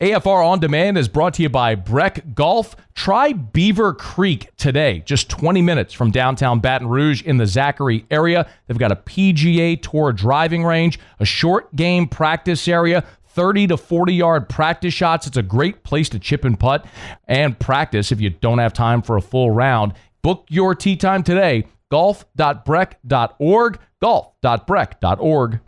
AFR On Demand is brought to you by Breck Golf. Try Beaver Creek today, just 20 minutes from downtown Baton Rouge in the Zachary area. They've got a PGA Tour driving range, a short game practice area, 30 to 40-yard practice shots. It's a great place to chip and putt and practice if you don't have time for a full round. Book your tee time today, golf.breck.org, golf.breck.org.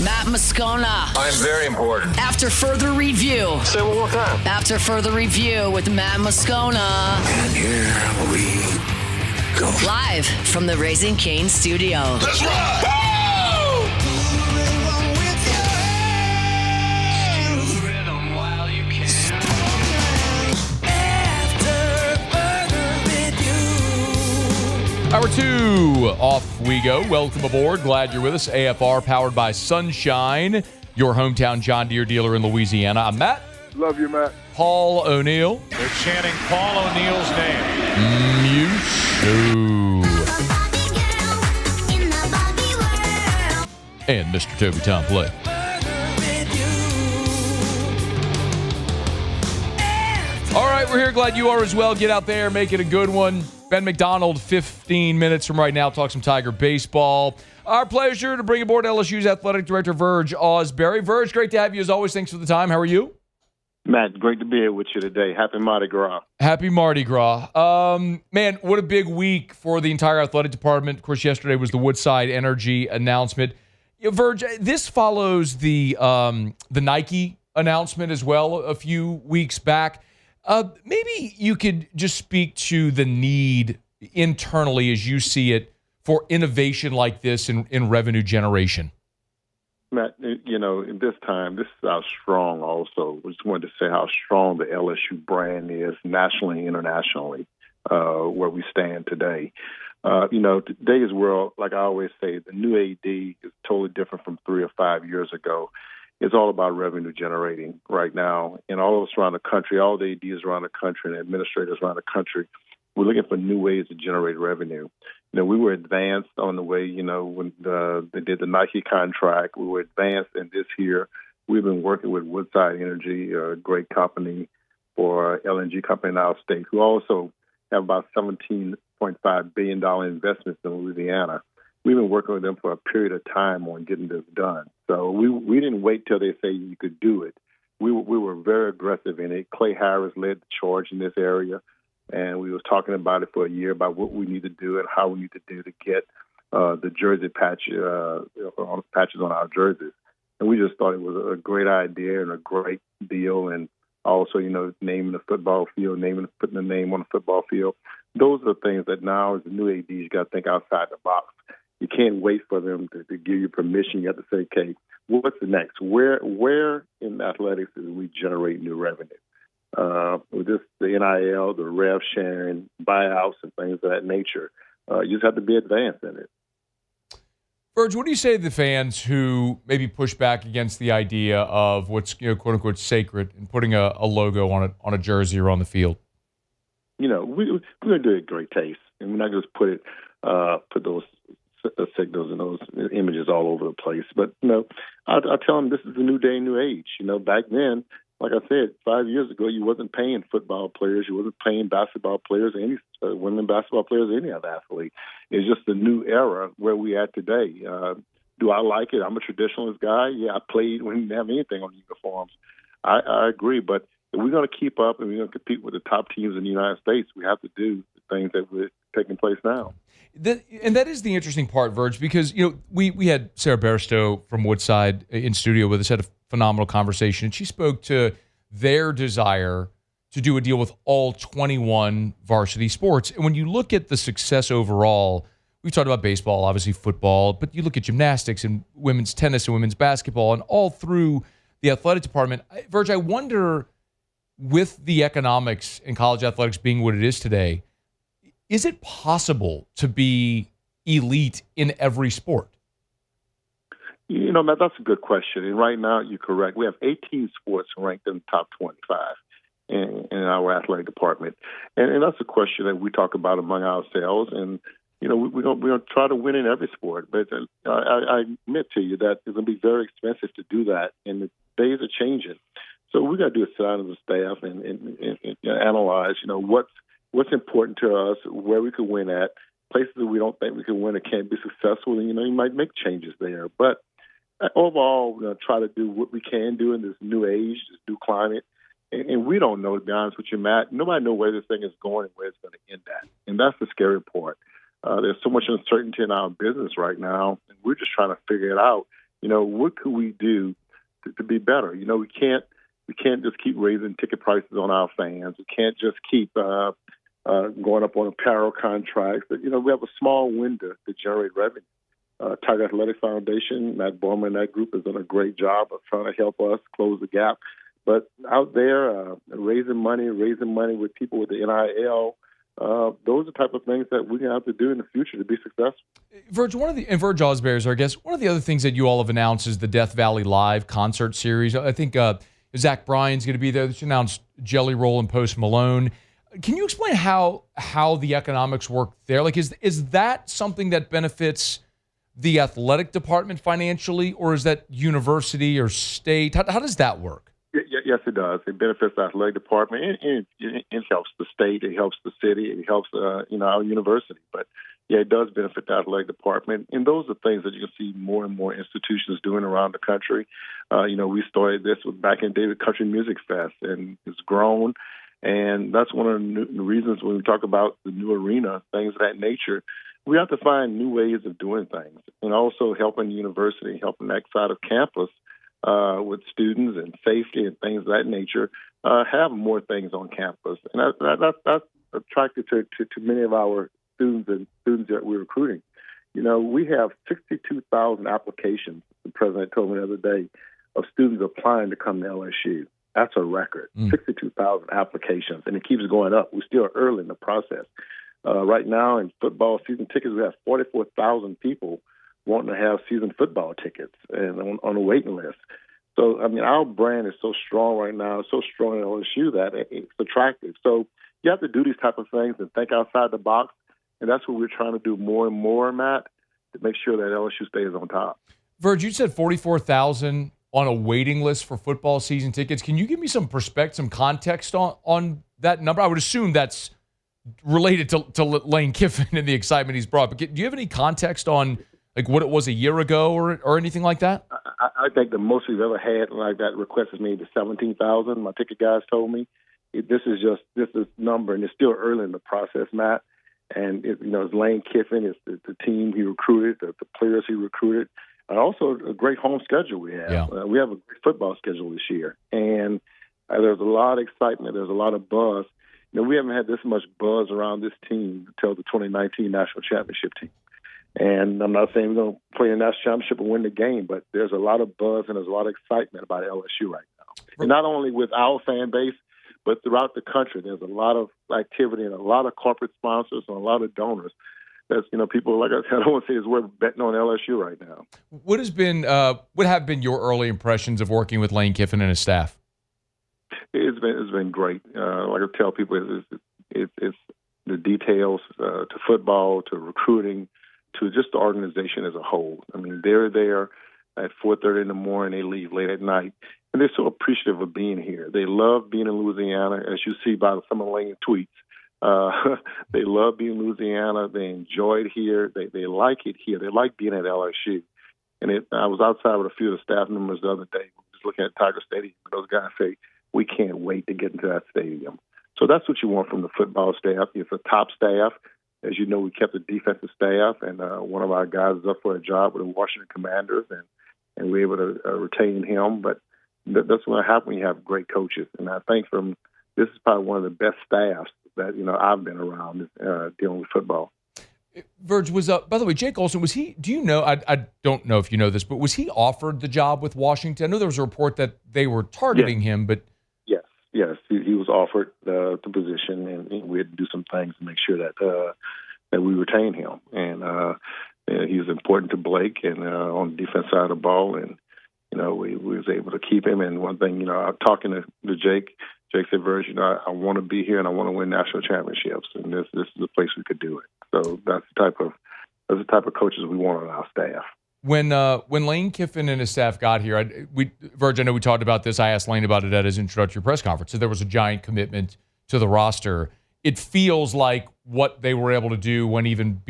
Matt Moscona. I'm very important. After further review. Say it one more time. After further review with Matt Moscona. And here we go. Live from the Raising Cane studio. Let's ride! Hour 2, off we go. Welcome aboard. Glad you're with us. AFR powered by Sunshine, your hometown John Deere dealer in Louisiana. I'm Matt. Love you, Matt. Paul O'Neill. They're chanting Paul O'Neill's name. And Mr. Toby Tom Play. All right, we're here. Glad you are as well. Get out there, make it a good one. Ben McDonald, 15 minutes from right now, talk some Tiger baseball. Our pleasure to bring aboard LSU's athletic director, Verge Ausberry. Verge, great to have you as always. Thanks for the time. How are you? Matt, great to be here with you today. Happy Mardi Gras. Happy Mardi Gras. Man, what a big week for the entire athletic department. Of course, yesterday was the Woodside Energy announcement. Verge, this follows the Nike announcement as well a few weeks back. Maybe you could just speak to the need internally as you see it for innovation like this in revenue generation. Matt, in this time, this is how strong also. We just wanted to say how strong the LSU brand is nationally and internationally, where we stand today. Today's world, like I always say, the new AD is totally different from 3 or 5 years ago. It's all about revenue generating right now. And all of us around the country, all the ADs around the country and administrators around the country, we're looking for new ways to generate revenue. We were advanced on the way, when they did the Nike contract. We were advanced in this year. We've been working with Woodside Energy, a great company for LNG company in our state, who also have about $17.5 billion investments in Louisiana. We've been working with them for a period of time on getting this done. So we didn't wait till they say you could do it. We were very aggressive in it. Clay Harris led the charge in this area, and we was talking about it for a year about what we need to do and how we need to do to get the jersey patches on our jerseys. And we just thought it was a great idea and a great deal. And also, naming the football field, putting the name on the football field. Those are things that now as a new AD, you got to think outside the box. You can't wait for them to give you permission. You have to say, okay, what's the next? Where in athletics do we generate new revenue? With this, the NIL, the rev sharing, buyouts, and things of that nature. You just have to be advanced in it. Verge, what do you say to the fans who maybe push back against the idea of what's quote unquote sacred and putting a logo on a jersey or on the field? We're going to do it in great taste, and we're not going to put those signals and those images all over the place. But, I tell them this is a new day, new age. Back then, like I said, 5 years ago, you wasn't paying football players. You wasn't paying basketball players, any women basketball players, any other athlete. It's just a new era where we at today. Do I like it? I'm a traditionalist guy. Yeah, I played when we didn't have anything on uniforms. I agree, but if we're going to keep up and we're going to compete with the top teams in the United States, we have to do the things that are taking place now. And that is the interesting part, Verge, because we had Sarah Bairstow from Woodside in studio with us, had a phenomenal conversation, and she spoke to their desire to do a deal with all 21 varsity sports. And when you look at the success overall, we've talked about baseball, obviously football, but you look at gymnastics and women's tennis and women's basketball, and all through the athletic department. Verge, I wonder, with the economics in college athletics being what it is today, is it possible to be elite in every sport? Matt, that's a good question. And right now, you're correct. We have 18 sports ranked in the top 25 in our athletic department. And that's a question that we talk about among ourselves. And we're gonna try to win in every sport. But I admit to you that it's gonna be very expensive to do that, and the days are changing. So we got to do a sit down as a staff and analyze, what's important to us, where we could win at, places that we don't think we can win or can't be successful. And, you might make changes there. But overall, we're going to try to do what we can do in this new age, this new climate. And we don't know, to be honest with you, Matt. Nobody knows where this thing is going and where it's going to end at. And that's the scary part. There's so much uncertainty in our business right now, and we're just trying to figure it out. What could we do to be better? We can't just keep raising ticket prices on our fans. We can't just keep going up on apparel contracts. But, we have a small window to generate revenue. Tiger Athletic Foundation, Matt Borman and that group has done a great job of trying to help us close the gap. But out there, raising money with people with the NIL, those are the type of things that we're going to have to do in the future to be successful. Verge, and Verge Ausberry is our guest. One of the other things that you all have announced is the Death Valley Live concert series. I think Zach Bryan's going to be there. They announced Jelly Roll and Post Malone. Can you explain how the economics work there? Like, is that something that benefits the athletic department financially, or is that university or state? How does that work? Yes, it does. It benefits the athletic department. It helps the state. It helps the city. It helps our university. But yeah, it does benefit the athletic department. And those are things that you can see more and more institutions doing around the country. We started this back in David Country Music Fest, and it's grown. And that's one of the reasons when we talk about the new arena, things of that nature, we have to find new ways of doing things, and also helping the university, helping that side of campus with students and safety and things of that nature, have more things on campus. And that's attractive to many of our students that we're recruiting. We have 62,000 applications, the president told me the other day, of students applying to come to LSU. That's a record, 62,000 applications, and it keeps going up. We're still early in the process. Right now in football season tickets, we have 44,000 people wanting to have season football tickets and on the waiting list. So, our brand is so strong right now, so strong at LSU that it's attractive. So you have to do these type of things and think outside the box, and that's what we're trying to do more and more, Matt, to make sure that LSU stays on top. Verge, you said 44,000 on a waiting list for football season tickets. Can you give me some perspective, some context on that number? I would assume that's related to Lane Kiffin and the excitement he's brought. But do you have any context on like what it was a year ago or anything like that? I think the most we've ever had like that request is maybe 17,000. My ticket guys told me this is number, and it's still early in the process, Matt. And it's Lane Kiffin, it's the team he recruited, the players he recruited, and also a great home schedule we have. Yeah. We have a great football schedule this year, and there's a lot of excitement. There's a lot of buzz. We haven't had this much buzz around this team until the 2019 National Championship team. And I'm not saying we're going to play a national championship and win the game, but there's a lot of buzz and there's a lot of excitement about LSU right now. And not only with our fan base, but throughout the country. There's a lot of activity and a lot of corporate sponsors and a lot of donors. That's, people, like I said, I don't want to say it's worth betting on LSU right now. What have been your early impressions of working with Lane Kiffin and his staff? It's been great. Like I tell people, it's the details to football, to recruiting, to just the organization as a whole. They're there at 4:30 in the morning. They leave late at night, and they're so appreciative of being here. They love being in Louisiana, as you see by some of Lane's tweets. They love being in Louisiana. They enjoy it here. They like it here. They like being at LSU. And I was outside with a few of the staff members the other day, just looking at Tiger Stadium. Those guys say, we can't wait to get into that stadium. So that's what you want from the football staff. It's a top staff. As you know, we kept the defensive staff, and one of our guys is up for a job with the Washington Commanders, and we're able to retain him. But that's what happens when you have great coaches. And I think this is probably one of the best staffs that I've been around dealing with football. Verge, by the way, Jake Olsen, was he, do you know, I don't know if you know this, but was he offered the job with Washington? I know there was a report that they were targeting him, but. Yes, he was offered the position, and we had to do some things to make sure that we retain him. And he was important to Blake and on the defense side of the ball, and we was able to keep him. And one thing, I'm talking to Jake Jake said, Verge, I want to be here and I want to win national championships, and this is the place we could do it. So that's the type of coaches we want on our staff. When Lane Kiffin and his staff got here, Verge, I know we talked about this. I asked Lane about it at his introductory press conference. So there was a giant commitment to the roster. It feels like what they were able to do went even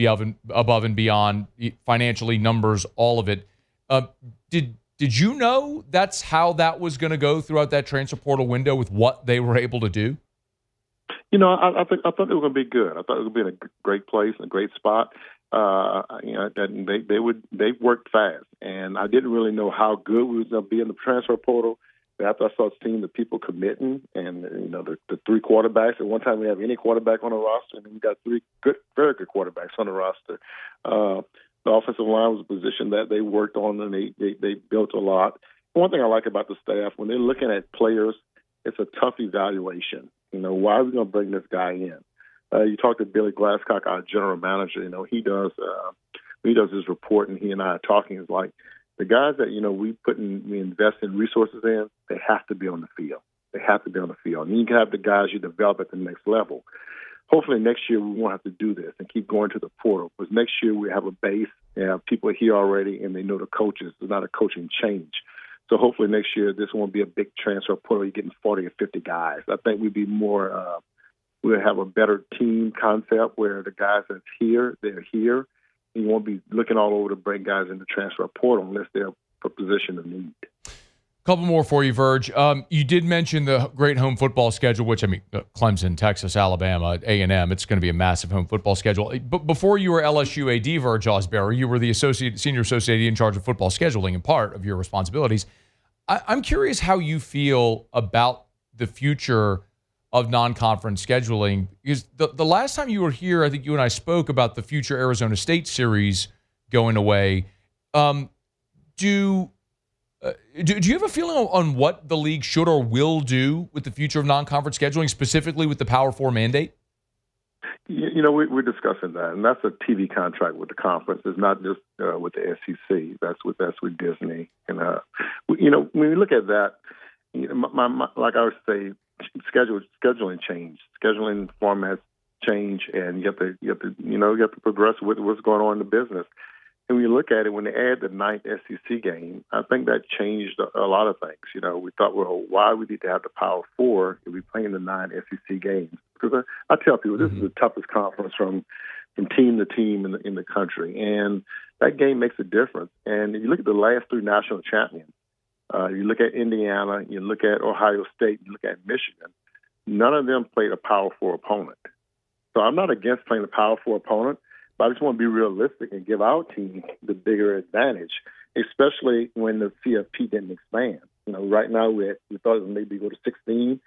above and beyond financially, numbers, all of it. Did you know that's how that was going to go throughout that transfer portal window with what they were able to do? I thought it was going to be good. I thought it was going to be in a great place, in a great spot. That they worked fast, and I didn't really know how good we was going to be in the transfer portal. But after I started seeing the people committing, and the three quarterbacks. At one time, we have any quarterback on the roster, and then we got three very good quarterbacks on the roster. The offensive line was a position that they worked on, and they built a lot. One thing I like about the staff, when they're looking at players, it's a tough evaluation. Why are we going to bring this guy in? You talk to Billy Glasscock, our general manager. He does his report, and he and I are talking. It's like the guys that we invest in resources in. They have to be on the field. They have to be on the field. And you can have the guys you develop at the next level. Hopefully next year we won't have to do this and keep going to the portal. Because next year we have a base, and have people here already, and they know the coaches. It's not a coaching change. So hopefully next year this won't be a big transfer portal. You're getting 40 or 50 guys. I think we'd be more. We'll have a better team concept where the guys that's here, they're here. You won't be looking all over to bring guys in the transfer portal unless they're for position of need. Couple more for you, Verge. You did mention the great home football schedule, which, Clemson, Texas, Alabama, A&M. It's going to be a massive home football schedule. But before you were LSU AD, Verge Ausberry, you were the senior associate in charge of football scheduling and part of your responsibilities. I'm curious how you feel about the future of non-conference scheduling. Because the last time you were here, I think you and I spoke about the future Arizona State series going away. Do you have a feeling on what the league should or will do with the future of non-conference scheduling, specifically with the Power 4 mandate? We're discussing that, and that's a TV contract with the conference. It's not just with the SEC. That's with Disney. And when we look at that, like I would say, scheduling change, scheduling formats change, and you have to progress with what's going on in the business. And when you look at it, when they add the 9th SEC game, I think that changed a lot of things. We thought, well, why we need to have the Power 4 if we're playing the 9 SEC games? Because I tell people this is the toughest conference from team to team in the country, and that game makes a difference. And if you look at the last 3 national champions, you look at Indiana, you look at Ohio State, you look at Michigan, none of them played a Power 4 opponent. So I'm not against playing a Power 4 opponent, but I just want to be realistic and give our team the bigger advantage, especially when the CFP didn't expand. Right now we thought it would maybe go to 16.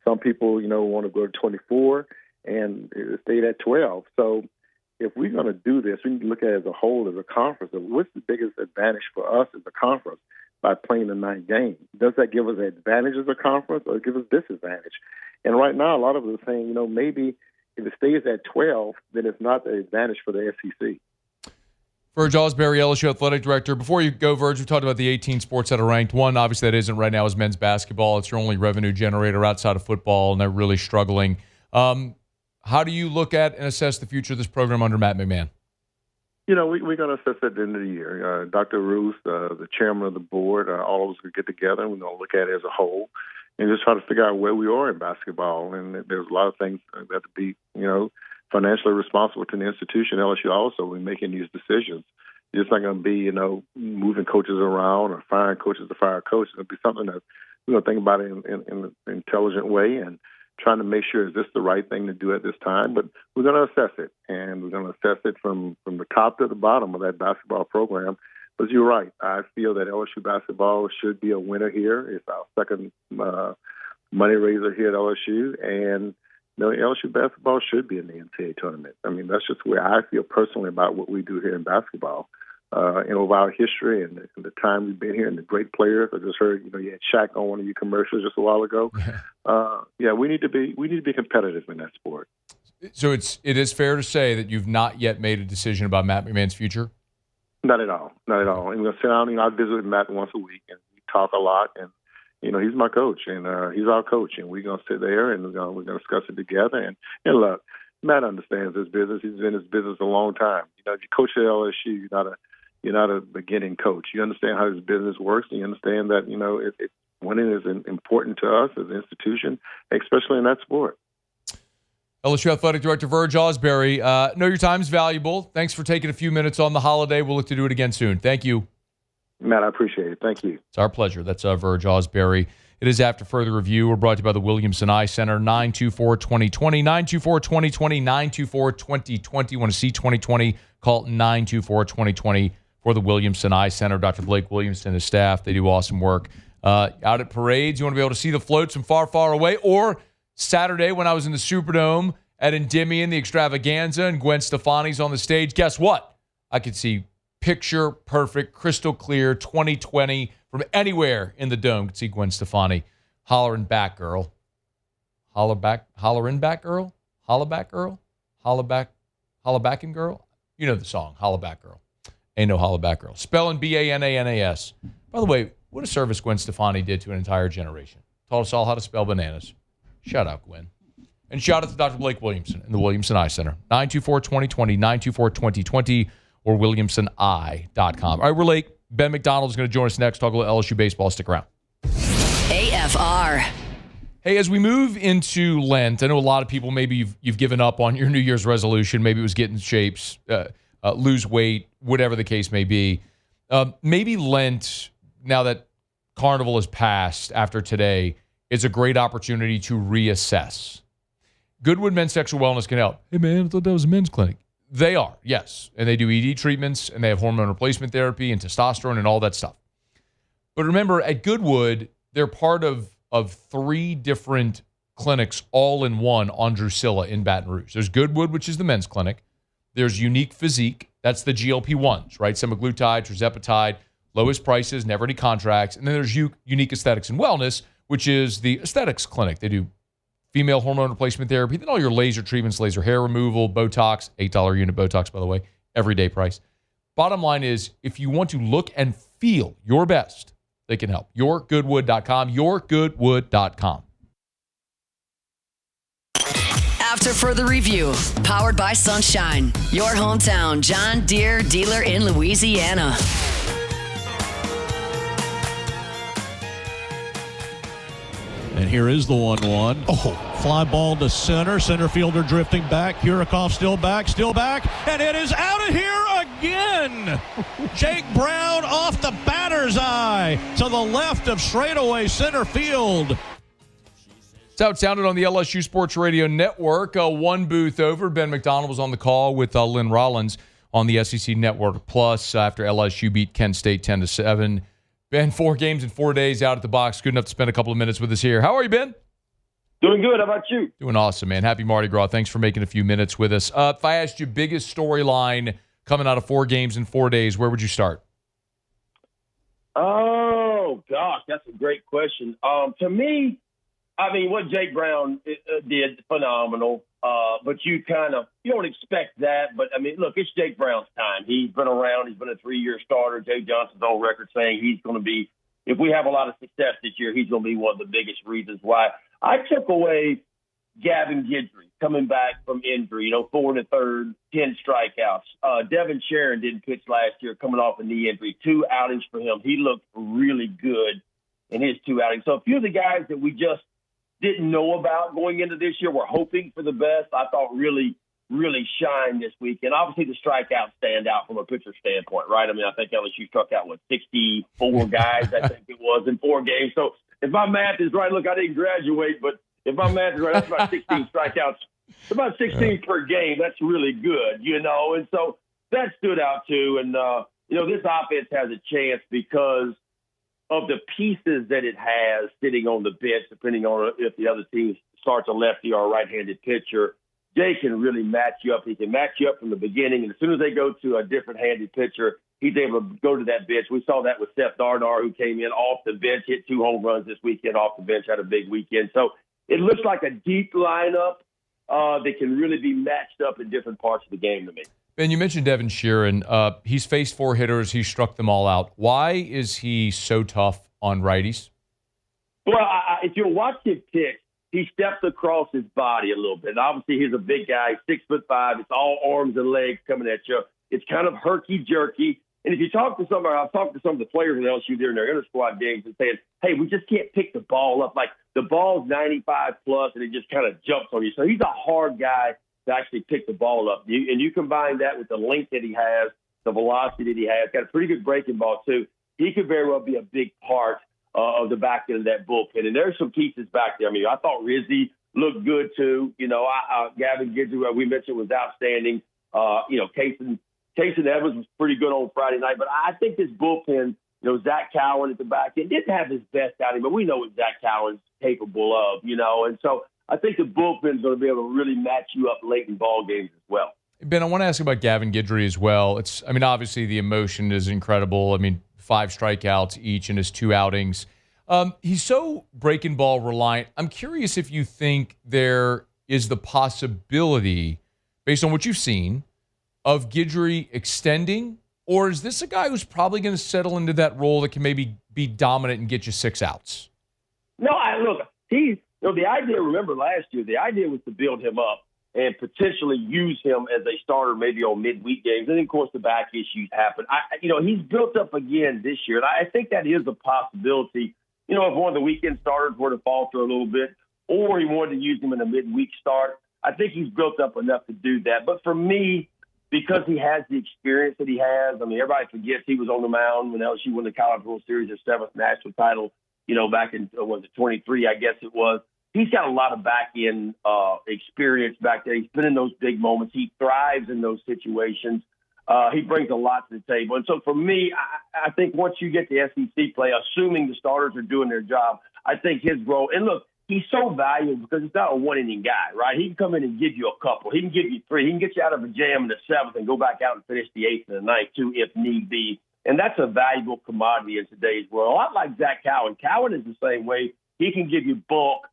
Some people, want to go to 24, and it stayed at 12. So if we're going to do this, we need to look at it as a whole, as a conference. What's the biggest advantage for us as a conference by playing the 9th game? Does that give us an advantage as a conference, or give us disadvantage? And right now, a lot of us are saying, maybe if it stays at 12, then it's not the advantage for the SEC. Verge Ausberry, LSU Athletic Director. Before you go, Verge, we talked about the 18 sports that are ranked. One, obviously, that isn't right now is men's basketball. It's your only revenue generator outside of football, and they're really struggling. How do you look at and assess the future of this program under Matt McMahon? We're going to assess it at the end of the year. Dr. Roos, the chairman of the board, all of us will get together, and we're going to look at it as a whole and just try to figure out where we are in basketball. And there's a lot of things that have to be, financially responsible to the institution. LSU also, we're making these decisions. It's not going to be, moving coaches around or firing coaches to fire coaches. It'll be something that we're going to think about it in an intelligent way and trying to make sure, is this the right thing to do at this time? But we're going to assess it, and we're going to assess it from the top to the bottom of that basketball program. But you're right. I feel that LSU basketball should be a winner here. It's our second money raiser here at LSU, and LSU basketball should be in the NCAA tournament. That's just where I feel personally about what we do here in basketball. Over our history and the time we've been here and the great players. I just heard, you had Shaq on one of your commercials just a while ago. We need to be competitive in that sport. So it is fair to say that you've not yet made a decision about Matt McMahon's future? Not at all. And we're going to sit down. I visit with Matt once a week, and we talk a lot. And he's my coach, and he's our coach, and we're gonna sit there and we're gonna discuss it together. And look, Matt understands this business. He's been in this business a long time. If you coach at LSU, you're not a beginning coach. You understand how this business works, and you understand that winning is important to us as an institution, especially in that sport. LSU Athletic Director Verge Ausberry, know your time is valuable. Thanks for taking a few minutes on the holiday. We'll look to do it again soon. Thank you. Matt, I appreciate it. Thank you. It's our pleasure. That's Verge Ausberry. It is After Further Review. We're brought to you by the Williamson Eye Center, 924-2020, 924-2020, 924-2020. Want to see 2020? Call 924-2020 for the Williamson Eye Center. Dr. Blake Williamson and his staff, they do awesome work. Out at parades, you want to be able to see the floats from far, far away, or Saturday when I was in the Superdome at Endymion, the Extravaganza, and Gwen Stefani's on the stage. Guess what? I could see picture perfect, crystal clear 2020 from anywhere in the dome. Could see Gwen Stefani hollering back, girl. Hollering back, girl. Holla back, girl. Holla backin' girl. You know the song, Holla back, girl. Ain't no holla back, girl. Spelling Bananas. By the way, what a service Gwen Stefani did to an entire generation. Taught us all how to spell bananas. Shout out, Gwen. And shout out to Dr. Blake Williamson in the Williamson Eye Center. 924-2020, 924-2020, or WilliamsonEye.com. All right, we're late. Ben McDonald is going to join us next. Talk a little LSU baseball. Stick around. AFR. Hey, as we move into Lent, I know a lot of people, maybe you've given up on your New Year's resolution. Maybe it was get in shapes, lose weight, whatever the case may be. Maybe Lent, now that Carnival has passed after today, is a great opportunity to reassess. Goodwood Men's Sexual Wellness can help. Hey, man, I thought that was a men's clinic. They are, yes. And they do ED treatments, and they have hormone replacement therapy and testosterone and all that stuff. But remember, at Goodwood, they're part of 3 different clinics all in one on Drusilla in Baton Rouge. There's Goodwood, which is the men's clinic. There's Unique Physique. That's the GLP-1s, right? Semaglutide, tirzepatide, lowest prices, never any contracts. And then there's Unique Aesthetics and Wellness, which is the aesthetics clinic. They do female hormone replacement therapy, then all your laser treatments, laser hair removal, Botox, $8 unit Botox, by the way, everyday price. Bottom line is, if you want to look and feel your best, they can help. YourGoodwood.com, YourGoodwood.com. After Further Review, powered by Sunshine, your hometown John Deere dealer in Louisiana. And here is the 1-1. Oh, fly ball to center. Center fielder drifting back. Kurikoff still back. And it is out of here again. Jake Brown off the batter's eye to the left of straightaway center field. That's how it sounded on the LSU Sports Radio Network. One booth over. Ben McDonald was on the call with Lynn Rollins on the SEC Network Plus after LSU beat Kent State 10-7. Ben, 4 games in 4 days out at the box. Good enough to spend a couple of minutes with us here. How are you, Ben? Doing good. How about you? Doing awesome, man. Happy Mardi Gras. Thanks for making a few minutes with us. If I asked you biggest storyline coming out of 4 games in 4 days, where would you start? Oh, gosh, that's a great question. To me, I mean, what Jake Brown did, phenomenal. But you don't expect that. But, I mean, look, it's Jake Brown's time. He's been around. He's been a 3-year starter. Jay Johnson's on record saying he's going to be, if we have a lot of success this year, he's going to be one of the biggest reasons why. I took away Gavin Guidry coming back from injury, 4 1/3, 10 strikeouts. Devin Sharon didn't pitch last year coming off a knee injury. 2 outings for him. He looked really good in his 2 outings. So a few of the guys that we just didn't know about going into this year, we're hoping for the best, I thought really shined this week. And obviously the strikeouts stand out from a pitcher standpoint, right? I mean, I think LSU struck out, 64 guys, I think it was, in 4 games. So if my math is right, look, I didn't graduate, but if my math is right, that's about 16 strikeouts. About 16 per game. That's really good, And so that stood out too. And, this offense has a chance because of the pieces that it has sitting on the bench, depending on if the other team starts a lefty or a right-handed pitcher. Jay can really match you up. He can match you up from the beginning, and as soon as they go to a different-handed pitcher, he's able to go to that bench. We saw that with Seth Darnar, who came in off the bench, hit 2 home runs this weekend off the bench, had a big weekend. So it looks like a deep lineup that can really be matched up in different parts of the game to me. Ben, you mentioned Devin Sheeran. He's faced 4 hitters. He struck them all out. Why is he so tough on righties? Well, if you'll watch his pitch, he steps across his body a little bit. Obviously, he's a big guy, 6'5". It's all arms and legs coming at you. It's kind of herky-jerky. And if you talk to somebody, I've talked to some of the players in LSU during their inter-squad games and saying, hey, we just can't pick the ball up. Like, the ball's 95 plus, and it just kind of jumps on you. So he's a hard guy to actually pick the ball up. And you combine that with the length that he has, the velocity that he has, got a pretty good breaking ball, too. He could very well be a big part of the back end of that bullpen. And there's some pieces back there. I mean, I thought Rizzi looked good, too. You know, Gavin Guidry, we mentioned, was outstanding. Kason Evans was pretty good on Friday night. But I think this bullpen, Zach Cowan at the back end didn't have his best outing, but we know what Zach Cowan's capable of, And so I think the bullpen's going to be able to really match you up late in ball games as well. Ben, I want to ask about Gavin Guidry as well. Obviously the emotion is incredible. 5 strikeouts each in his 2 outings. He's so breaking ball reliant. I'm curious if you think there is the possibility, based on what you've seen, of Guidry extending, or is this a guy who's probably going to settle into that role that can maybe be dominant and get you 6 outs? No, the idea, remember last year, the idea was to build him up and potentially use him as a starter maybe on midweek games. And, of course, the back issues happen. He's built up again this year, and I think that is a possibility. If one of the weekend starters were to falter a little bit, or he wanted to use him in a midweek start, I think he's built up enough to do that. But for me, because he has the experience that he has, everybody forgets he was on the mound when LSU won the College World Series, their 7th national title, back in, 23, I guess it was. He's got a lot of back-end experience back there. He's been in those big moments. He thrives in those situations. He brings a lot to the table. And so for me, I think once you get the SEC play, assuming the starters are doing their job, I think his role – and look, he's so valuable because he's not a one-inning guy, right? He can come in and give you a couple. He can give you 3. He can get you out of a jam in the 7th and go back out and finish the 8th and the 9th, too, if need be. And that's a valuable commodity in today's world. A lot like Zach Cowan. Cowan is the same way. He can give you bulk.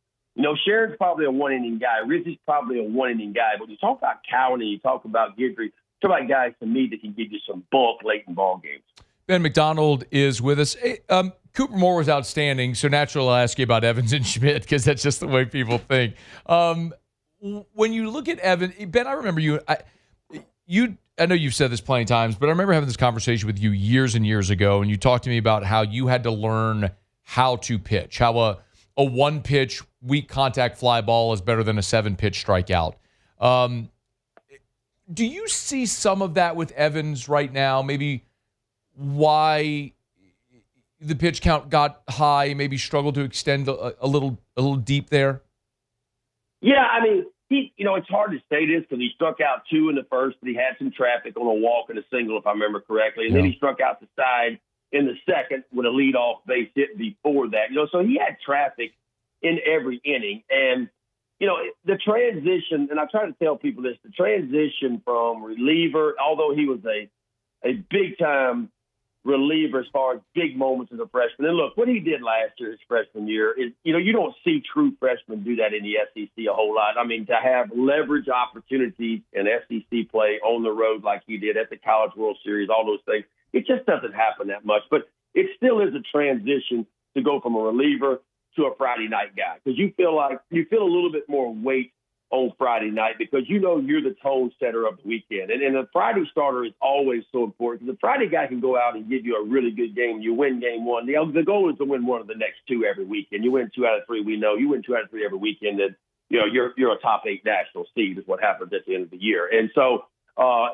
Sharon's probably a one-inning guy. Rizzi's probably a one-inning guy. But you talk about Cowan and you talk about Guidry, talk about guys to me that can give you some bulk late in ball games. Ben McDonald is with us. Hey, Cooper Moore was outstanding, so naturally I'll ask you about Evans and Schmidt because that's just the way people think. When you look at Evans, Ben, I remember you. I know you've said this plenty of times, but I remember having this conversation with you years and years ago, and you talked to me about how you had to learn how to pitch, how a 1-pitch, weak contact fly ball is better than a 7-pitch strikeout. Do you see some of that with Evans right now? Maybe why the pitch count got high, maybe struggled to extend a little deep there? Yeah, it's hard to say this because he struck out 2 in the first, but he had some traffic on a walk and a single, if I remember correctly. And then he struck out the side in the second with a leadoff base hit before that. So he had traffic in every inning. And, the transition, and I try to tell people this, the transition from reliever, although he was a big-time reliever as far as big moments as a freshman. And look, what he did last year, his freshman year, is, you don't see true freshmen do that in the SEC a whole lot. To have leverage opportunities in SEC play on the road like he did at the College World Series, all those things, it just doesn't happen that much. But it still is a transition to go from a reliever to a Friday night guy because you feel a little bit more weight on Friday night because you're the tone setter of the weekend. And the Friday starter is always so important because the Friday guy can go out and give you a really good game. You win game 1. The goal is to win one of the next 2 every weekend. You win 2 out of 3, we know. You win 2 out of 3 every weekend, and you're a top 8 national seed is what happens at the end of the year. And so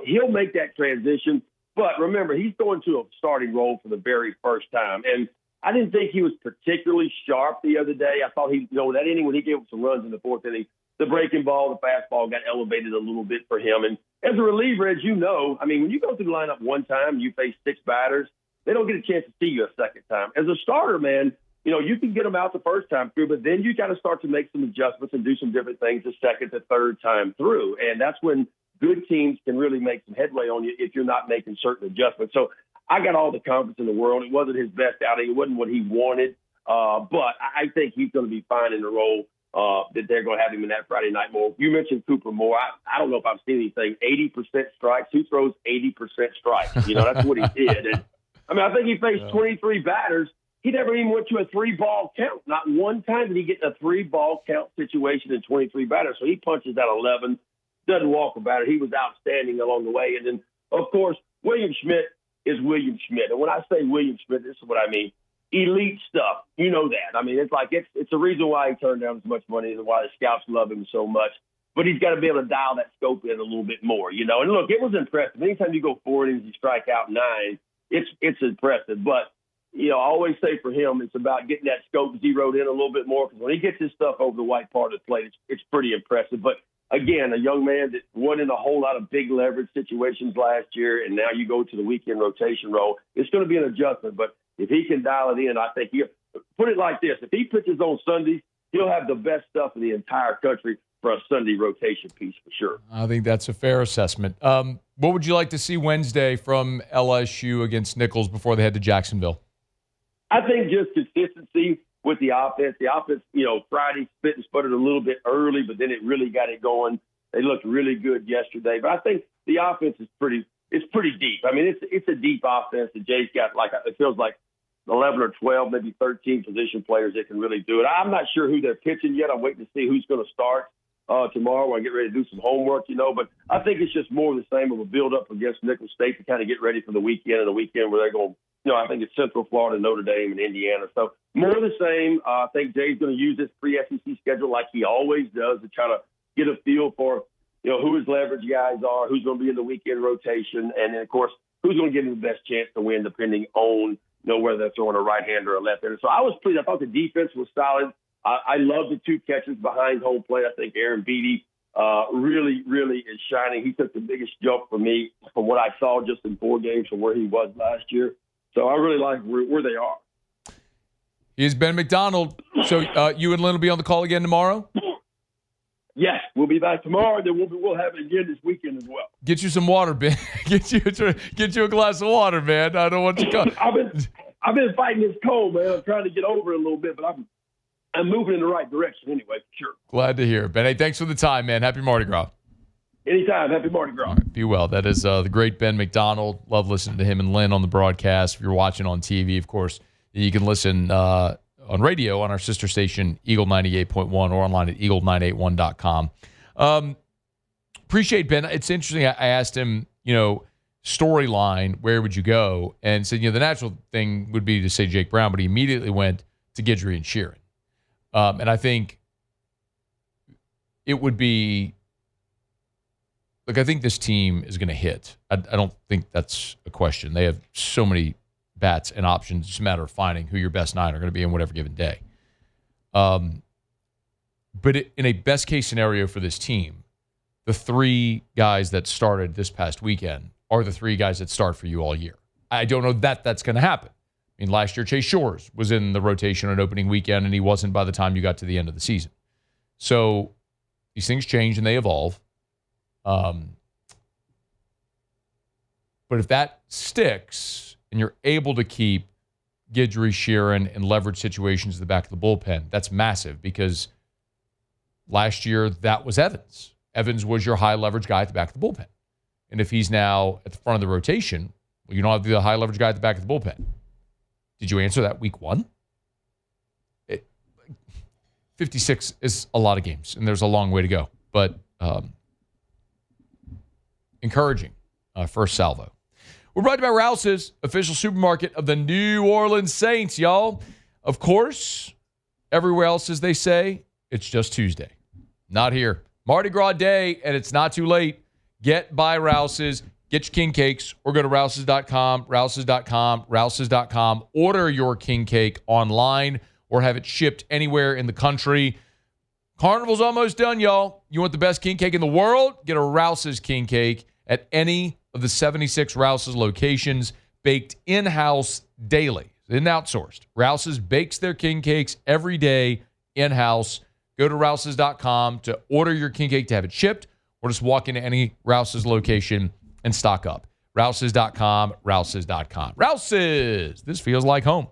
he'll make that transition. But remember, he's going to a starting role for the very first time. And I didn't think he was particularly sharp the other day. I thought that inning when he gave up some runs in the 4th inning, the breaking ball, the fastball got elevated a little bit for him. And as a reliever, as you know, when you go through the lineup one time, you face 6 batters, they don't get a chance to see you a second time. As a starter, man, you can get them out the first time through, but then you got to start to make some adjustments and do some different things the second to third time through. And that's when good teams can really make some headway on you if you're not making certain adjustments. So I got all the confidence in the world. It wasn't his best outing. It wasn't what he wanted. But I think he's going to be fine in the role that they're going to have him in that Friday night more. You mentioned Cooper Moore. I don't know if I've seen anything. 80% strikes. Who throws 80% strikes? That's what he did. And I think he faced 23 batters. he never even went to a 3-ball count. Not one time did he get in a 3-ball count situation in 23 batters. So he punches out 11, doesn't walk a batter. He was outstanding along the way. And then, of course, William Schmidt is William Schmidt. And when I say William Schmidt, this is what I mean. Elite stuff. You know that. I mean, it's like it's a reason why he turned down as much money and why the scouts love him so much. But he's got to be able to dial that scope in a little bit more, you know. And look, it was impressive. Anytime you go 4 innings, you strike out 9, it's impressive. But, you know, I always say for him, it's about getting that scope zeroed in a little bit more, because when he gets his stuff over the white part of the plate, it's pretty impressive. But again, a young man that wasn't in a whole lot of big leverage situations last year, and now you go to the weekend rotation role, it's going to be an adjustment. But if he can dial it in, I think he'll put it like this. If he pitches on Sundays, he'll have the best stuff in the entire country for a Sunday rotation piece for sure. I think that's a fair assessment. What would you like to see Wednesday from LSU against Nichols before they head to Jacksonville? I think just consistency with the offense. The offense, you know, Friday spit and sputtered a little bit early, but then it really got it going. They looked really good yesterday. But I think the offense is pretty deep. I mean, it's a deep offense that Jay's got, like, it feels like 11 or 12, maybe 13 position players that can really do it. I'm not sure who they're pitching yet. I'm waiting to see who's going to start tomorrow when I get ready to do some homework, you know. But I think it's just more of the same of a build-up against Nicholls State to kind of get ready for the weekend, and the weekend where they're going, you know, I think it's Central Florida, Notre Dame, and Indiana. So more of the same. I think Jay's going to use this pre-SEC schedule like he always does to try to get a feel for, you know, who his leverage guys are, who's going to be in the weekend rotation, and then, of course, who's going to give him the best chance to win depending on, you know, whether they're throwing a right-hander or a left-hander. So I was pleased. I thought the defense was solid. I love the 2 catches behind home plate. I think Aaron Beatty really, really is shining. He took the biggest jump for me from what I saw just in 4 games from where he was last year. So I really like where they are. Here's Ben McDonald. So you and Lynn will be on the call again tomorrow? Yes, we'll be back tomorrow. Then we'll have it again this weekend as well. Get you some water, Ben. Get you a glass of water, man. I don't want you to come. I've been fighting this cold, man. I'm trying to get over it a little bit, but I'm moving in the right direction anyway, for sure. Glad to hear it, Ben. Hey, thanks for the time, man. Happy Mardi Gras. Anytime. Happy Mardi Gras. All right, be well. That is the great Ben McDonald. Love listening to him and Lynn on the broadcast. If you're watching on TV, of course, you can listen on radio on our sister station, Eagle 98.1, or online at eagle981.com. Appreciate Ben. It's interesting. I asked him, you know, storyline, where would you go? And said, you know, the natural thing would be to say Jake Brown, but he immediately went to Guidry and Sheeran. And I think it would be, look, I think this team is going to hit. I don't think that's a question. They have so many bats and options. It's a matter of finding who your best 9 are going to be in whatever given day. But in a best case scenario for this team, the 3 guys that started this past weekend are the 3 guys that start for you all year. I don't know that that's going to happen. I mean, last year, Chase Shores was in the rotation on opening weekend, and he wasn't by the time you got to the end of the season. So these things change and they evolve. But if that sticks and you're able to keep Guidry, Sheeran, in leverage situations at the back of the bullpen, that's massive, because last year that was Evans. Evans was your high leverage guy at the back of the bullpen. And if he's now at the front of the rotation, well, you don't have the high leverage guy at the back of the bullpen. Did you answer that week 1? 56 is a lot of games, and there's a long way to go. But encouraging first salvo. We're brought to you by Rouse's, official supermarket of the New Orleans Saints, y'all. Of course, everywhere else, as they say, it's just Tuesday. Not here. Mardi Gras Day, and it's not too late. Get by Rouse's. Get your king cakes, or go to rouses.com, rouses.com, rouses.com. Order your king cake online or have it shipped anywhere in the country. Carnival's almost done, y'all. You want the best king cake in the world? Get a Rouse's king cake at any of the 76 Rouse's locations, baked in-house daily. Isn't outsourced. Rouse's bakes their king cakes every day in-house. Go to rouses.com to order your king cake to have it shipped, or just walk into any Rouse's location and stock up. Rouses.com, Rouses.com. Rouses! This feels like home.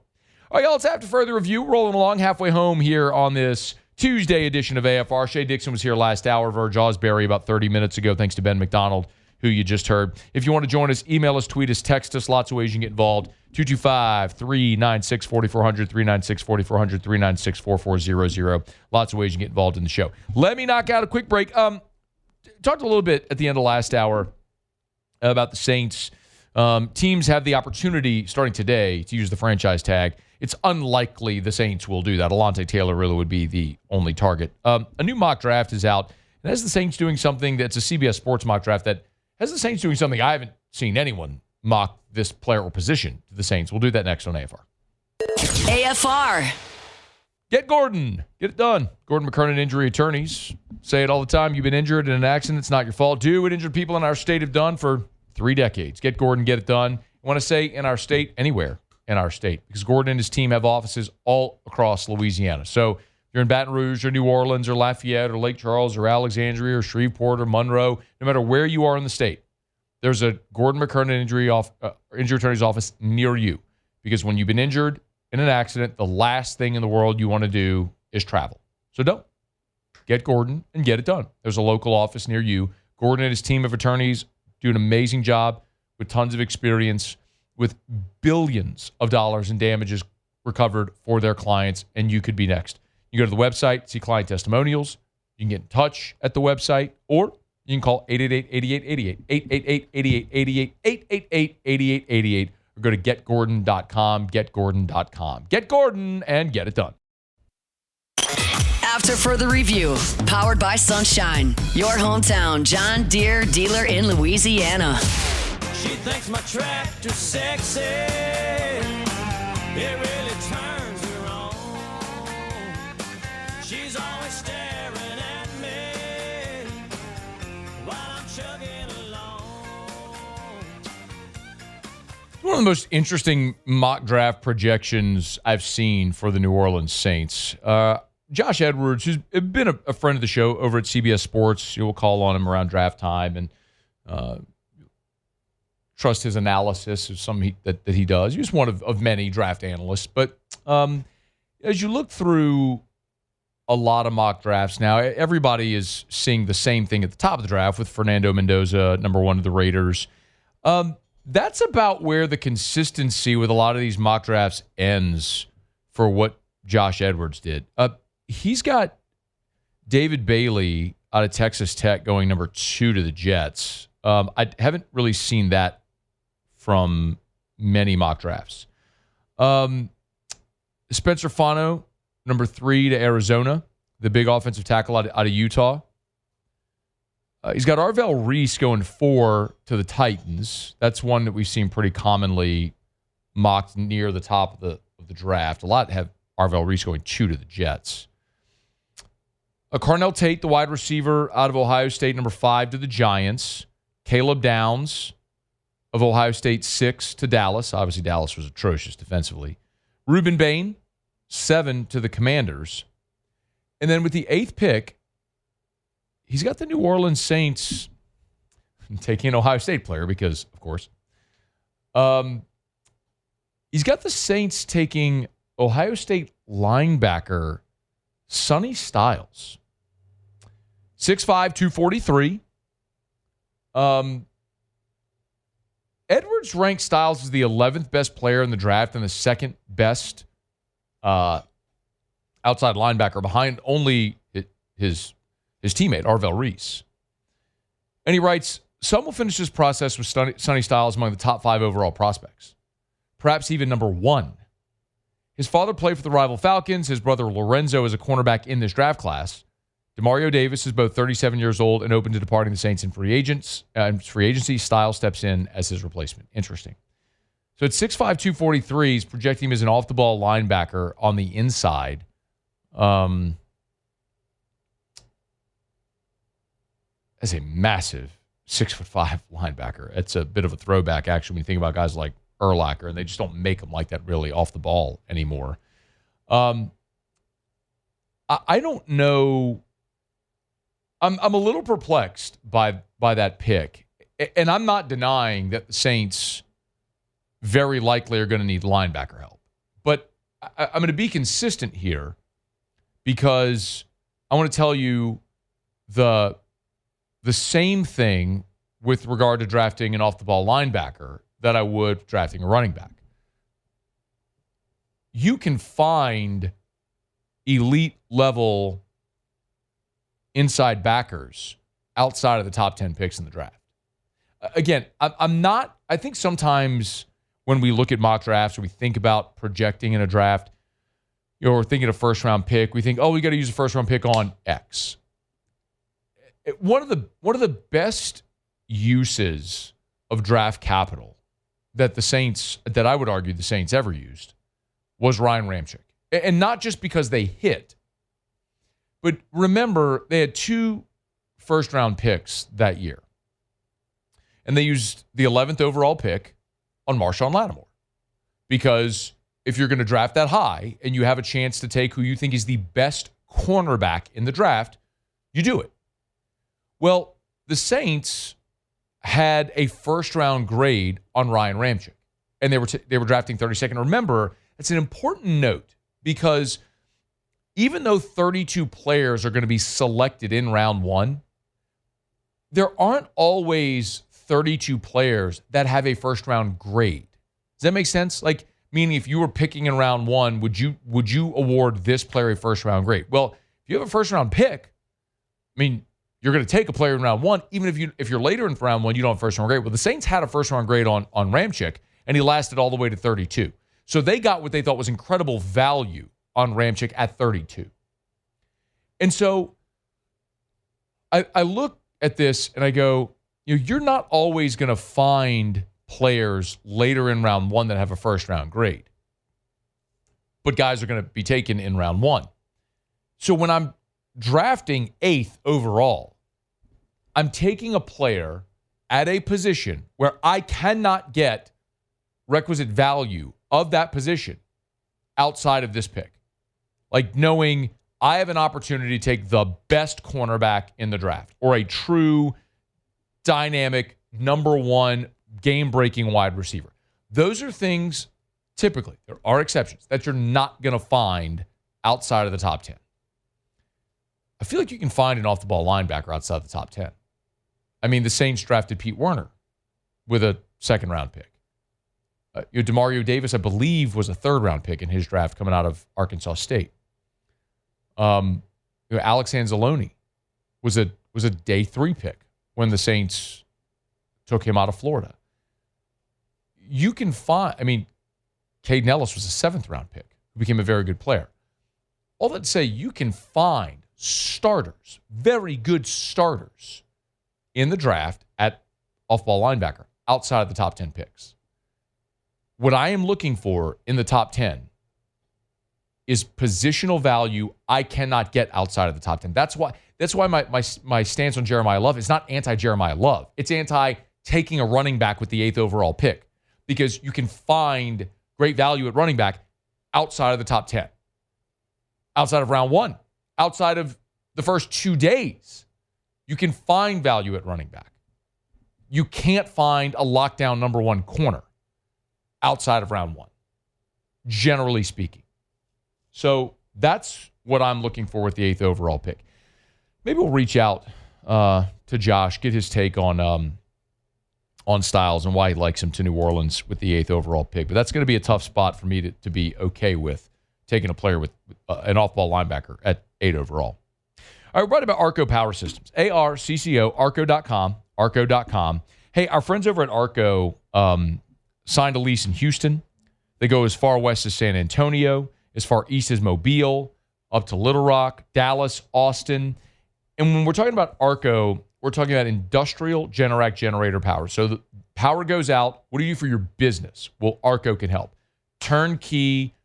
All right, y'all, it's after further review. Rolling along halfway home here on this Tuesday edition of AFR. Shea Dixon was here last hour. Verge Ausberry about 30 minutes ago, thanks to Ben McDonald, who you just heard. If you want to join us, email us, tweet us, text us. Lots of ways you can get involved. 225-396-4400, 396-4400, 396-4400. Lots of ways you can get involved in the show. Let me knock out a quick break. Talked a little bit at the end of last hour about the Saints. Teams have the opportunity starting today to use the franchise tag. It's unlikely the Saints will do that. Alontae Taylor really would be the only target. A new mock draft is out. And has the Saints doing something that's a CBS Sports mock draft that has the Saints doing something I haven't seen anyone mock this player or position to the Saints. We'll do that next on AFR. AFR. Get Gordon. Get it done. Gordon McKernan Injury Attorneys. Say it all the time. You've been injured in an accident. It's not your fault. Do what injured people in our state have done for 3 decades. Get Gordon. Get it done. I want to say in our state, anywhere in our state, because Gordon and his team have offices all across Louisiana. So if you're in Baton Rouge or New Orleans or Lafayette or Lake Charles or Alexandria or Shreveport or Monroe, no matter where you are in the state, there's a Gordon McKernan Injury Attorney's office near you. Because when you've been injured in an accident, the last thing in the world you want to do is travel. So don't. Get Gordon and get it done. There's a local office near you. Gordon and his team of attorneys do an amazing job with tons of experience, with billions of dollars in damages recovered for their clients, and you could be next. You go to the website, see client testimonials. You can get in touch at the website, or you can call 888-8888, 888-8888, 888-8888, or go to getgordon.com, getgordon.com. Get Gordon and get it done. After further review, powered by Sunshine, your hometown John Deere dealer in Louisiana. She thinks my tractor's sexy. It really turns her on. She's always staring at me while I'm chugging along. One of the most interesting mock draft projections I've seen for the New Orleans Saints. Josh Edwards, who's been a friend of the show over at CBS Sports, you'll call on him around draft time and trust his analysis of some that he does. He's one of many draft analysts. But as you look through a lot of mock drafts now, everybody is seeing the same thing at the top of the draft with Fernando Mendoza, number 1 of the Raiders. That's about where the consistency with a lot of these mock drafts ends for what Josh Edwards did. He's got David Bailey out of Texas Tech going number 2 to the Jets. I haven't really seen that from many mock drafts. Spencer Fano, number 3 to Arizona, the big offensive tackle out of Utah. He's got Arvell Reese going 4 to the Titans. That's one that we've seen pretty commonly mocked near the top of the draft. A lot have Arvell Reese going 2 to the Jets. Carnell Tate, the wide receiver out of Ohio State, number 5 to the Giants. Caleb Downs of Ohio State, 6 to Dallas. Obviously, Dallas was atrocious defensively. Reuben Bain, 7 to the Commanders. And then with the 8th pick, he's got the New Orleans Saints taking an Ohio State player because, of course. He's got the Saints taking Ohio State linebacker Sonny Styles. 6'5", 243. Edwards ranked Styles as the 11th best player in the draft and the 2nd best outside linebacker behind only his teammate, Arvell Reese. And he writes, some will finish this process with Sonny Styles among the top 5 overall prospects, perhaps even number 1. His father played for the rival Falcons. His brother Lorenzo is a cornerback in this draft class. Demario Davis is both 37 years old and open to departing the Saints in free agency. Styles steps in as his replacement. Interesting. So at 6'5", 243, he's projecting him as an off-the-ball linebacker on the inside. As a massive 6'5" linebacker. It's a bit of a throwback, actually, when you think about guys like Urlacher, and they just don't make them like that really off the ball anymore. I don't know. I'm a little perplexed by that pick, and I'm not denying that the Saints very likely are going to need linebacker help. But I'm going to be consistent here because I want to tell you the same thing with regard to drafting an off-the-ball linebacker that I would drafting a running back. you can find elite level inside backers outside of the top 10 picks in the draft. Again, I think sometimes when we look at mock drafts or we think about projecting in a draft, or thinking a first round pick, we think, we got to use a first round pick on X. One of the best uses of draft capital that I would argue the Saints ever used was Ryan Ramczyk. And not just because they hit, but remember they had 2 first round picks that year. And they used the 11th overall pick on Marshawn Lattimore. Because if you're going to draft that high and you have a chance to take who you think is the best cornerback in the draft, you do it. Well, the Saints had a first-round grade on Ryan Ramczyk, and they were drafting 32nd. Remember, it's an important note because even though 32 players are going to be selected in round 1, there aren't always 32 players that have a first-round grade. Does that make sense? Like, meaning if you were picking in round 1, would you award this player a first-round grade? Well, if you have a first-round pick, I mean, you're going to take a player in round 1, even if you're later in round 1, you don't have a first-round grade. Well, the Saints had a first-round grade on Ramczyk, and he lasted all the way to 32. So they got what they thought was incredible value on Ramczyk at 32. And so I look at this and I go, you're not always going to find players later in round 1 that have a first-round grade. But guys are going to be taken in round 1. So when I'm drafting 8th overall, I'm taking a player at a position where I cannot get requisite value of that position outside of this pick. Like knowing I have an opportunity to take the best cornerback in the draft or a true dynamic number 1 game-breaking wide receiver. Those are things, typically, there are exceptions, that you're not going to find outside of the top 10. I feel like you can find an off-the-ball linebacker outside the top 10. I mean, the Saints drafted Pete Werner with a second-round pick. DeMario Davis, I believe, was a third-round pick in his draft coming out of Arkansas State. Alex Anzalone was a day 3 pick when the Saints took him out of Florida. You can find, Caden Ellis was a 7th-round pick who became a very good player. All that to say, you can find starters, very good starters, in the draft at off-ball linebacker outside of the top 10 picks. What I am looking for in the top 10 is positional value I cannot get outside of the top 10. That's why my stance on Jeremiah Love is not anti-Jeremiah Love. It's anti-taking a running back with the 8th overall pick because you can find great value at running back outside of the top 10, outside of round 1, outside of the first 2 days. You can find value at running back. You can't find a lockdown number 1 corner outside of round 1, generally speaking. So that's what I'm looking for with the 8th overall pick. Maybe we'll reach out to Josh, get his take on Styles and why he likes him to New Orleans with the 8th overall pick. But that's going to be a tough spot for me to be okay with taking a player with an off-ball linebacker at 8 overall. All right, we're right about Arco Power Systems. ARCCO, arco.com. Hey, our friends over at Arco signed a lease in Houston. They go as far west as San Antonio, as far east as Mobile, up to Little Rock, Dallas, Austin. And when we're talking about Arco, we're talking about industrial Generac generator power. So the power goes out. What do you do for your business? Well, Arco can help. Turnkey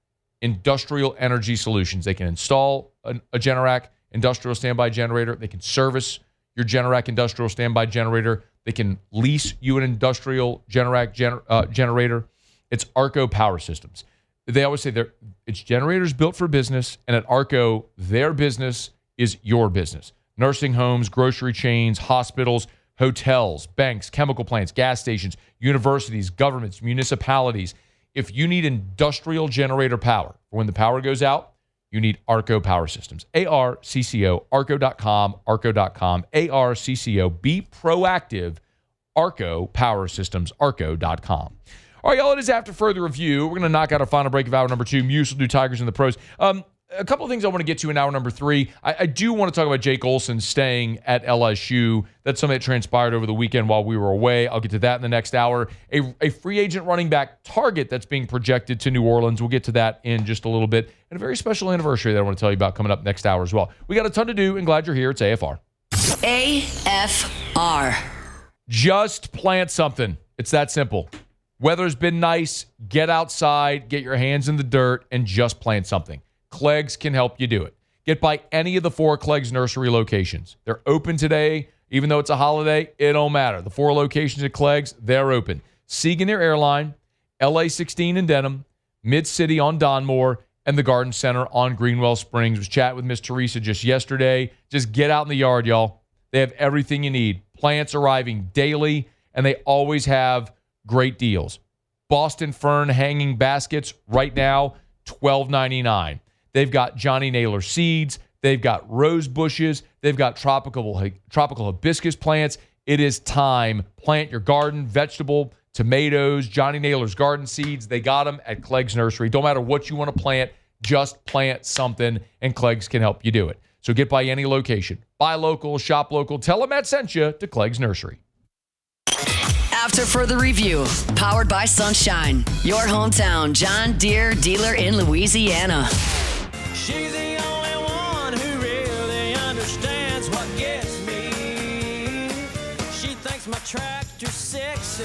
industrial energy solutions. They can install a Generac industrial standby generator. They can service your Generac industrial standby generator. They can lease you an industrial Generac generator. It's Arco Power Systems. They always say it's generators built for business, and at Arco, their business is your business. Nursing homes, grocery chains, hospitals, hotels, banks, chemical plants, gas stations, universities, governments, municipalities. If you need industrial generator power for when the power goes out, you need Arco Power Systems. ARCCO, arco.com, ARCCO. Be proactive, Arco Power Systems, arco.com. All right, y'all, it is after further review. We're going to knock out our final break of hour number 2. Muse will do Tigers and the Pros. A couple of things I want to get to in hour number 3. I do want to talk about Jake Olsen staying at LSU. That's something that transpired over the weekend while we were away. I'll get to that in the next hour. A free agent running back target that's being projected to New Orleans. We'll get to that in just a little bit. And a very special anniversary that I want to tell you about coming up next hour as well. We got a ton to do, and glad you're here. It's AFR. AFR. Just plant something. It's that simple. Weather's been nice. Get outside, get your hands in the dirt, and just plant something. Clegg's can help you do it. Get by any of the 4 Clegg's nursery locations. They're open today. Even though it's a holiday, it don't matter. The 4 locations at Clegg's, they're open. Sieg Near Airline, LA 16 in Denham, Mid-City on Donmore, and the Garden Center on Greenwell Springs. Was chatting with Miss Teresa just yesterday. Just get out in the yard, y'all. They have everything you need. Plants arriving daily, and they always have great deals. Boston Fern hanging baskets right now, $12.99. They've got Johnny Naylor seeds. They've got rose bushes. They've got tropical hibiscus plants. It is time. Plant your garden, vegetable, tomatoes, Johnny Naylor's garden seeds. They got them at Clegg's Nursery. Don't matter what you want to plant, just plant something, and Clegg's can help you do it. So get by any location. Buy local, shop local. Tell them Matt sent you to Clegg's Nursery. After further review, powered by Sunshine, your hometown John Deere dealer in Louisiana. She's the only one who really understands what gets me. She thinks my tractor's sexy.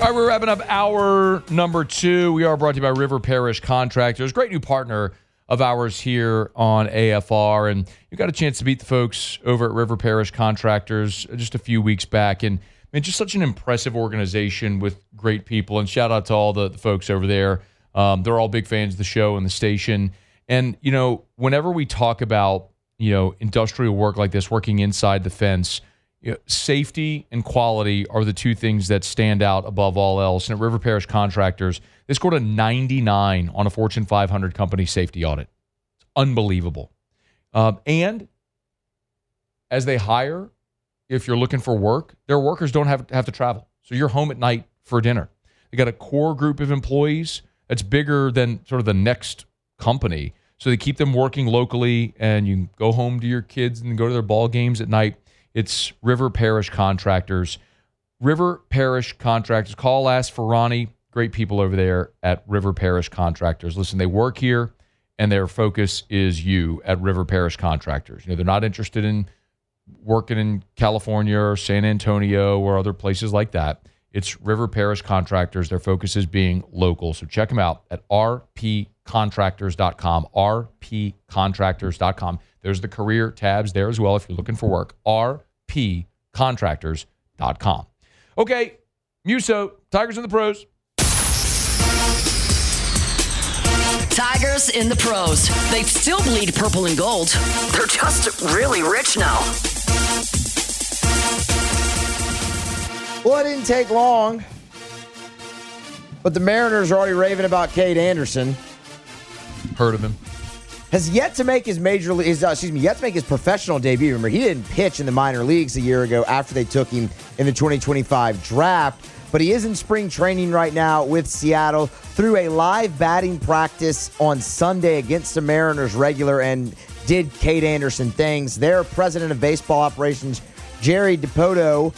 All right, we're wrapping up hour number 2. We are brought to you by River Parish Contractors, great new partner of ours here on AFR. And you got a chance to meet the folks over at River Parish Contractors just a few weeks back. And man, just such an impressive organization with great people. And shout out to all the folks over there. They're all big fans of the show and the station. And, you know, whenever we talk about, you know, industrial work like this, working inside the fence, you know, safety and quality are the 2 things that stand out above all else. And at River Parish Contractors, they scored a 99 on a Fortune 500 company safety audit. It's unbelievable. And as they hire, if you're looking for work, their workers don't have to travel. So you're home at night for dinner. They got a core group of employees that's bigger than sort of the next company. So they keep them working locally, and you can go home to your kids and go to their ball games at night. It's River Parish Contractors. River Parish Contractors. Call, ask for Ronnie. Great people over there at River Parish Contractors. Listen, they work here, and their focus is you at River Parish Contractors. You know, they're not interested in working in California or San Antonio or other places like that. It's River Parish Contractors. Their focus is being local. So check them out at rpcontractors.com, rpcontractors.com. There's the career tabs there as well if you're looking for work, rpcontractors.com. Okay, Muso, Tigers and the Pros. Tigers in the Pros. They still bleed purple and gold. They're just really rich now. Well, it didn't take long, but the Mariners are already raving about Cade Anderson. Heard of him. Has yet to make his professional debut. Remember, he didn't pitch in the minor leagues a year ago after they took him in the 2025 draft, but he is in spring training right now with Seattle through a live batting practice on Sunday against the Mariners regular and did Cade Anderson things. Their president of baseball operations, Jerry DiPoto,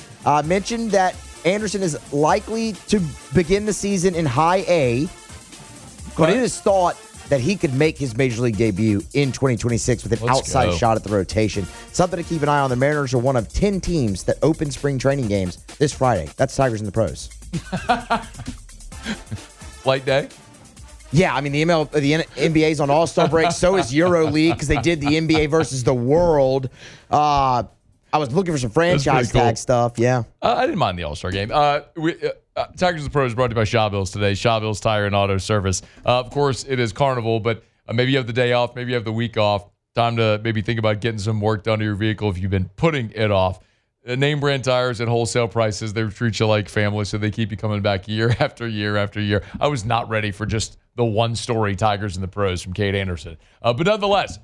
mentioned that Anderson is likely to begin the season in high A, but it is thought that he could make his major league debut in 2026 with an outside shot at the rotation. Something to keep an eye on. The Mariners are one of 10 teams that open spring training games this Friday. That's Tigers and the Pros. Light day? Yeah, I mean, the NBA's on All-Star break. So is EuroLeague because they did the NBA versus the World. I was looking for some franchise tag stuff. Yeah. I didn't mind the All-Star game. Tigers and the Pros brought to you by Shaw Bills today. Shaw Bills Tire and Auto Service. Of course, it is Carnival, but maybe you have the day off. Maybe you have the week off. Time to maybe think about getting some work done to your vehicle if you've been putting it off. Name brand tires at wholesale prices. They treat you like family, so they keep you coming back year after year after year. I was not ready for just the one-story Tigers and the Pros from Cade Anderson. But nonetheless,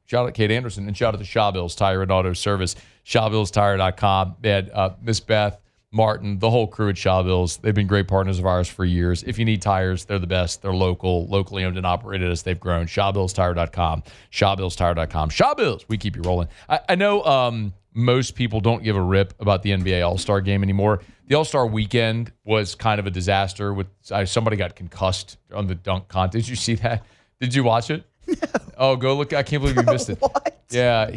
shout out Cade Anderson and shout out to Shaw Bills Tire and Auto Service. ShawBillsTire.com. Man, Miss Beth, Martin, the whole crew at Shaw Bills. They've been great partners of ours for years. If you need tires, they're the best. They're locally owned and operated as they've grown. ShawBillsTire.com. ShawBillsTire.com. Shaw Bills, we keep you rolling. I know most people don't give a rip about the NBA All-Star game anymore. The All-Star weekend was kind of a disaster. With somebody got concussed on the dunk contest. Did you see that? Did you watch it? No. Oh, go look. I can't believe you missed it. What? Yeah,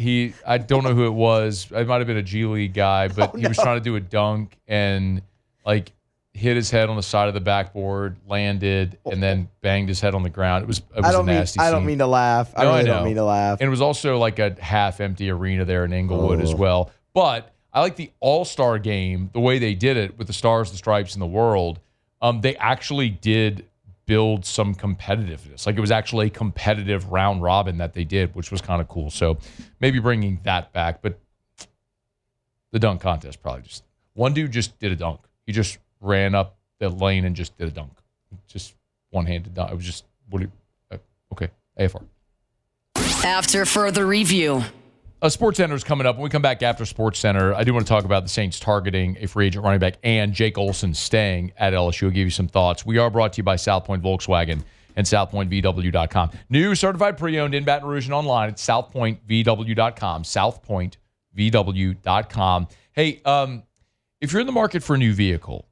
I don't know who it was. It might have been a G League guy, but he was trying to do a dunk and like hit his head on the side of the backboard, landed, and then banged his head on the ground. It was a nasty scene. I don't mean to laugh. I really don't mean to laugh. And it was also like a half-empty arena there in Inglewood as well. But I like the All-Star game, the way they did it with the Stars, the Stripes, and the World. They actually did build some competitiveness. Like it was actually a competitive round robin that they did, which was kind of cool. So maybe bringing that back. But the dunk contest probably just one dude just did a dunk. He just ran up the lane and just did a dunk. Just one-handed dunk. It was just okay. AFR. After further review. Sports Center is coming up. When we come back after Sports Center, I do want to talk about the Saints targeting a free agent running back and Jake Olsen staying at LSU. I'll give you some thoughts. We are brought to you by South Point Volkswagen and SouthPointVW.com. New certified pre-owned in Baton Rouge and online at SouthPointVW.com. SouthPointVW.com. Hey, if you're in the market for a new vehicle,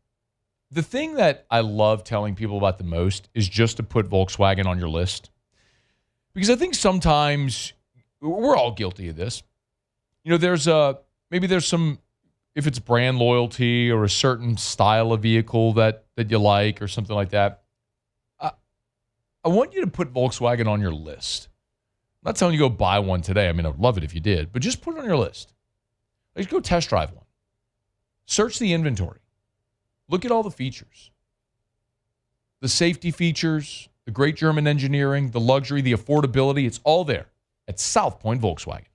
the thing that I love telling people about the most is just to put Volkswagen on your list. Because I think sometimes we're all guilty of this. You know, there's some, if it's brand loyalty or a certain style of vehicle that you like or something like that. I want you to put Volkswagen on your list. I'm not telling you to go buy one today. I mean, I'd love it if you did, but just put it on your list. Like, go test drive one. Search the inventory. Look at all the features. The safety features, the great German engineering, the luxury, the affordability, it's all there at South Point Volkswagen.